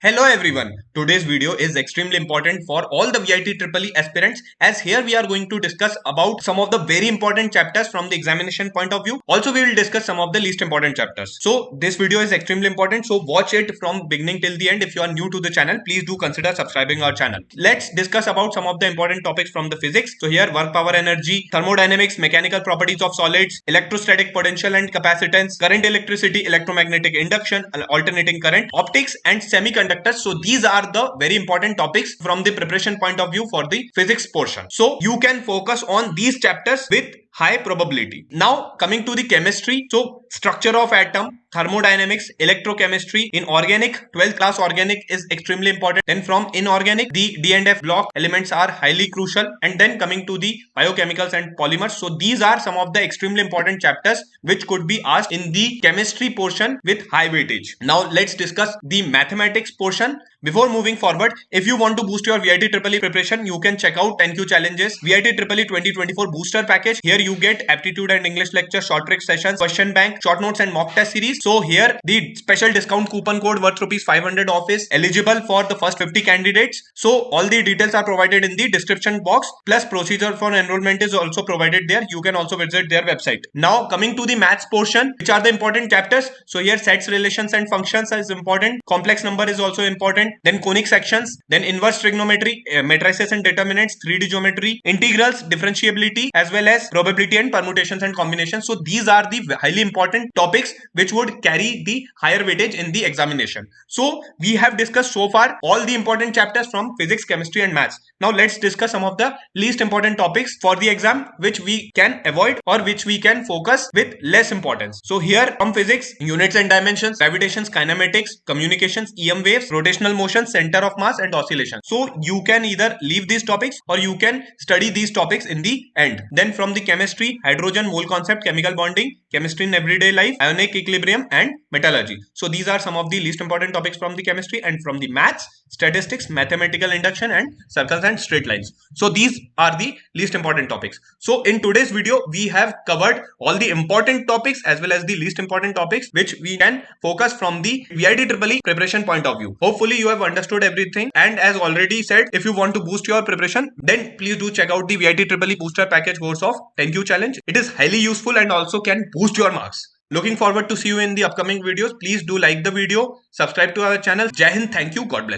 Hello everyone. Today's video is extremely important for all the VIT EEE aspirants, as here we are going to discuss about some of the very important chapters from the examination point of view. Also we will discuss some of the least important chapters. So this video is extremely important, so watch it from beginning till the end. If you are new to the channel, please do consider subscribing our channel. Let's discuss about some of the important topics from the physics. So here work, power, energy, thermodynamics, mechanical properties of solids, electrostatic potential and capacitance, current, electricity, electromagnetic induction, alternating current, optics and semiconductors. So these are the very important topics from the preparation point of view for the physics portion. So you can focus on these chapters with high probability. Now coming to the chemistry, so structure of atom, thermodynamics, electrochemistry. In organic, 12th class organic is extremely important. Then from inorganic, the D and F block elements are highly crucial. And then coming to the biochemicals and polymers. So these are some of the extremely important chapters which could be asked in the chemistry portion with high weightage. Now let's discuss the mathematics portion. Before moving forward, if you want to boost your VIT EEE preparation, you can check out 10Q challenges VIT EEE 2024 booster package. Here you get aptitude and English lecture, short trick sessions, question bank, short notes and mock test series. So here the special discount coupon code worth ₹500 off is eligible for the first 50 candidates. So all the details are provided in the description box, plus procedure for enrollment is also provided there. You can also visit their website. Now coming to the maths portion, which are the important chapters. So here sets, relations and functions is important. Complex number is also important. Then conic sections, then inverse trigonometry, matrices and determinants, 3D geometry, integrals, differentiability, as well as probability and permutations and combinations. So these are the highly important topics which would carry the higher weightage in the examination. So we have discussed so far all the important chapters from physics, chemistry and maths. Now let's discuss some of the least important topics for the exam which we can avoid or which we can focus with less importance. So here from physics, units and dimensions, gravitations, kinematics, communications, EM waves, rotational motion, center of mass and oscillation. So you can either leave these topics or you can study these topics in the end. Then from the chemistry, hydrogen, mole concept, chemical bonding, chemistry in everyday life, ionic equilibrium and metallurgy. So these are some of the least important topics from the chemistry. And from the maths, statistics, mathematical induction and circles and straight lines. So these are the least important topics. So in today's video we have covered all the important topics as well as the least important topics which we can focus from the VIT EEE preparation point of view. Hopefully you have understood everything, and as already said, if you want to boost your preparation, then please do check out the VIT EEE booster package course of 10Q challenge. It is highly useful and also can boost your marks. Looking forward to see you in the upcoming videos. Please do like the video, subscribe to our channel. Jai Hind, thank you, God bless you.